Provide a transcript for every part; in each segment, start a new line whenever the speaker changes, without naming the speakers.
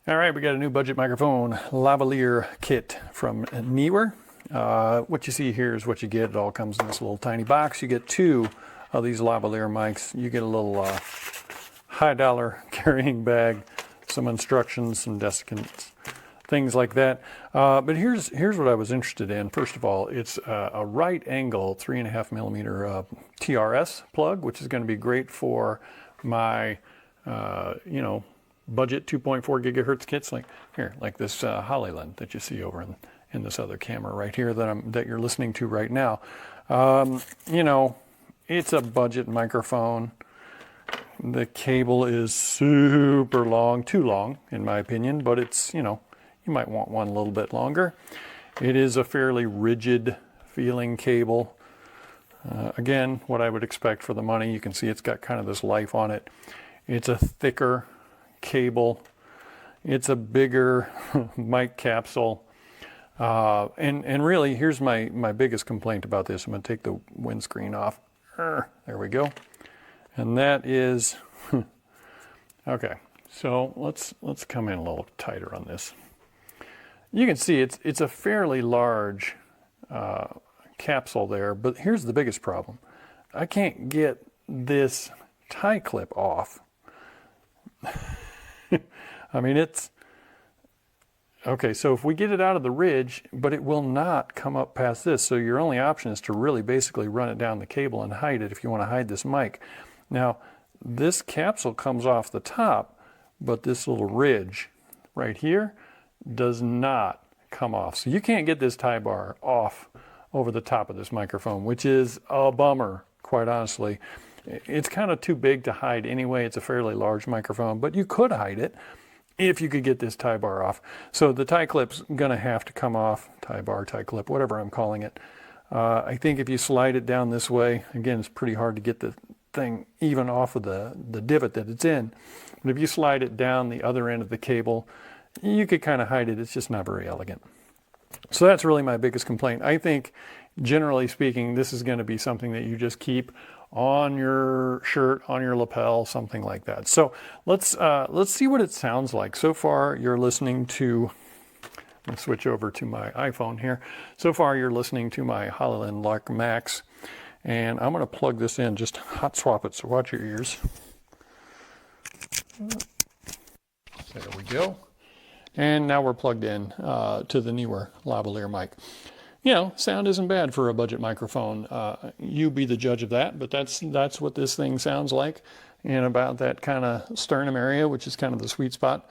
All right, we got a new budget microphone lavalier kit from NEEWER. What you see here is what you get. It all comes in this little tiny box. You get two of these lavalier mics. You get a little high dollar carrying bag, some instructions, some desiccants, things like that. But here's what I was interested in. First of all, it's a right angle 3.5 millimeter TRS plug, which is going to be great for my budget 2.4 gigahertz kits, like this Hollyland that you see over in this other camera right here that you're listening to right now. It's a budget microphone. The cable is super long, too long in my opinion, but it's, you might want one a little bit longer. It is a fairly rigid feeling cable. Again, what I would expect for the money. You can see it's got kind of this life on it. It's a thicker cable. It's a bigger mic capsule. And really, here's my biggest complaint about this. I'm going to take the windscreen off. There we go. And that is, okay, so let's come in a little tighter on this. You can see it's a fairly large capsule there, but here's the biggest problem. I can't get this tie clip off. I mean, it's okay. So if we get it out of the ridge, but it will not come up past this. So your only option is to really basically run it down the cable and hide it if you want to hide this mic. Now, this capsule comes off the top, but this little ridge right here does not come off. So you can't get this tie bar off over the top of this microphone, which is a bummer, quite honestly. It's kind of too big to hide anyway. It's a fairly large microphone, but you could hide it if you could get this tie bar off. So the tie clip's gonna have to come off, tie bar, tie clip, whatever I'm calling it. I think if you slide it down this way, again, it's pretty hard to get the thing even off of the divot that it's in. But if you slide it down the other end of the cable, you could kind of hide it. It's just not very elegant. So that's really my biggest complaint. I think, generally speaking, this is going to be something that you just keep on your shirt, on your lapel, something like that. So let's see what it sounds like. So far, you're listening to. I'm going to switch over to my iPhone here. So far, you're listening to my Hollyland Lark Max, and I'm going to plug this in, just hot swap it. So watch your ears. There we go. And now we're plugged in to the NEEWER lavalier mic. Sound isn't bad for a budget microphone. You be the judge of that, but that's what this thing sounds like in about that kind of sternum area, which is kind of the sweet spot.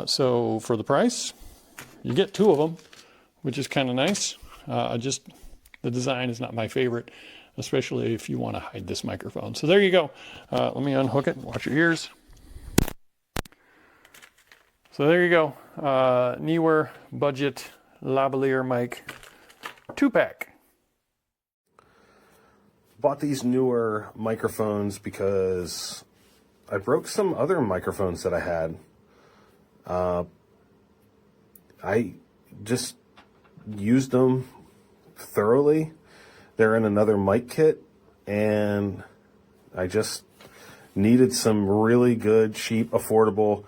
So for the price, you get two of them, which is kind of nice. The design is not my favorite, especially if you want to hide this microphone. So there you go. Let me unhook it and watch your ears. So there you go, NEEWER budget lavalier mic 2-pack.
Bought these newer microphones because I broke some other microphones that I had. I just used them thoroughly. They're in another mic kit, and I just needed some really good, cheap, affordable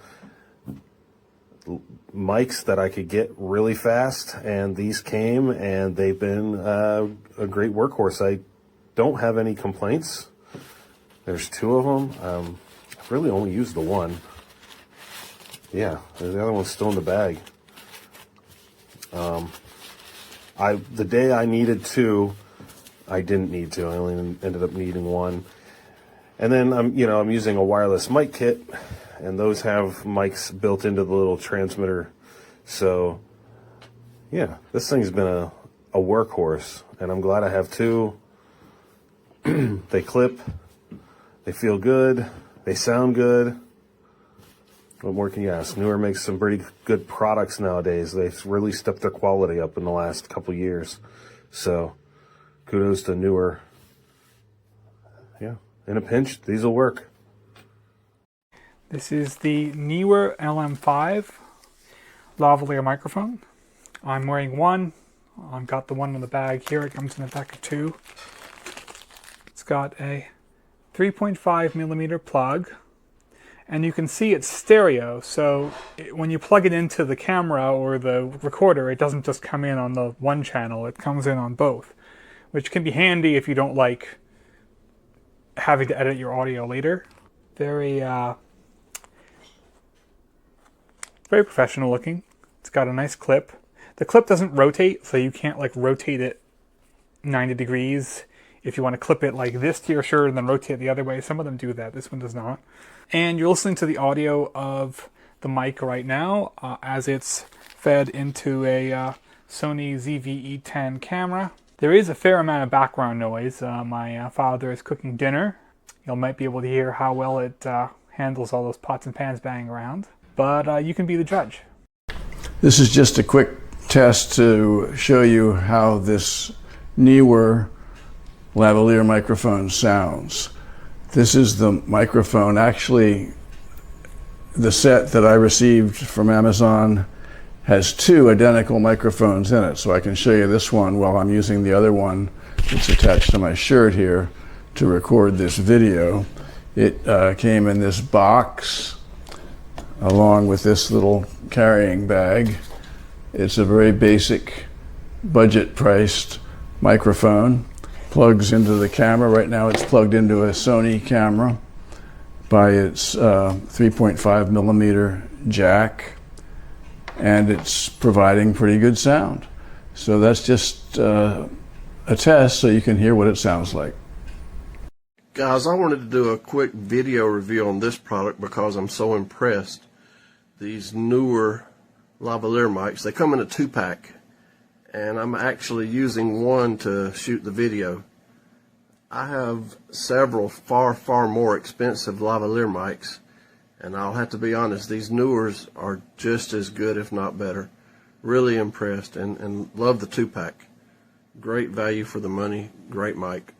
mics that I could get really fast, and these came, and they've been a great workhorse. I don't have any complaints. There's two of them. I've really only used the one. Yeah, the other one's still in the bag. The day I needed two, I didn't need two. I only ended up needing one. And then I'm using a wireless mic kit, and those have mics built into the little transmitter. So, yeah, this thing's been a workhorse, and I'm glad I have two. They clip, they feel good, they sound good. What more can you ask? NEEWER makes some pretty good products nowadays. They've really stepped their quality up in the last couple years. So, kudos to NEEWER. Yeah, in a pinch, these will work.
This is the NEEWER LM5 lavalier microphone. I'm wearing one. I've got the one in the bag here. It comes in a pack of two. It's got a 3.5 millimeter plug and you can see it's stereo, so when you plug it into the camera or the recorder, it doesn't just come in on the one channel, it comes in on both, which can be handy if you don't like having to edit your audio later. Very professional looking. It's got a nice clip. The clip doesn't rotate, so you can't like rotate it 90 degrees if you want to clip it like this to your shirt and then rotate it the other way. Some of them do that. This one does not. And you're listening to the audio of the mic right now as it's fed into a Sony ZV-E10 camera. There is a fair amount of background noise. My father is cooking dinner. You might be able to hear how well it handles all those pots and pans banging around. But you can be the judge.
This is just a quick test to show you how this NEEWER lavalier microphone sounds. This is the microphone. Actually, the set that I received from Amazon has two identical microphones in it, so I can show you this one while I'm using the other one that's attached to my shirt here to record this video. It came in this box along with this little carrying bag. It's a very basic, budget-priced microphone. Plugs into the camera. Right now it's plugged into a Sony camera by its 3.5 millimeter jack, and it's providing pretty good sound. So that's just a test so you can hear what it sounds like.
Guys, I wanted to do a quick video review on this product because I'm so impressed. These NEEWER lavalier mics, they come in a 2-pack, and I'm actually using one to shoot the video. I have several far more expensive lavalier mics, and I'll have to be honest, these NEEWERs are just as good, if not better. Really impressed, and love the 2-pack. Great value for the money, great mic.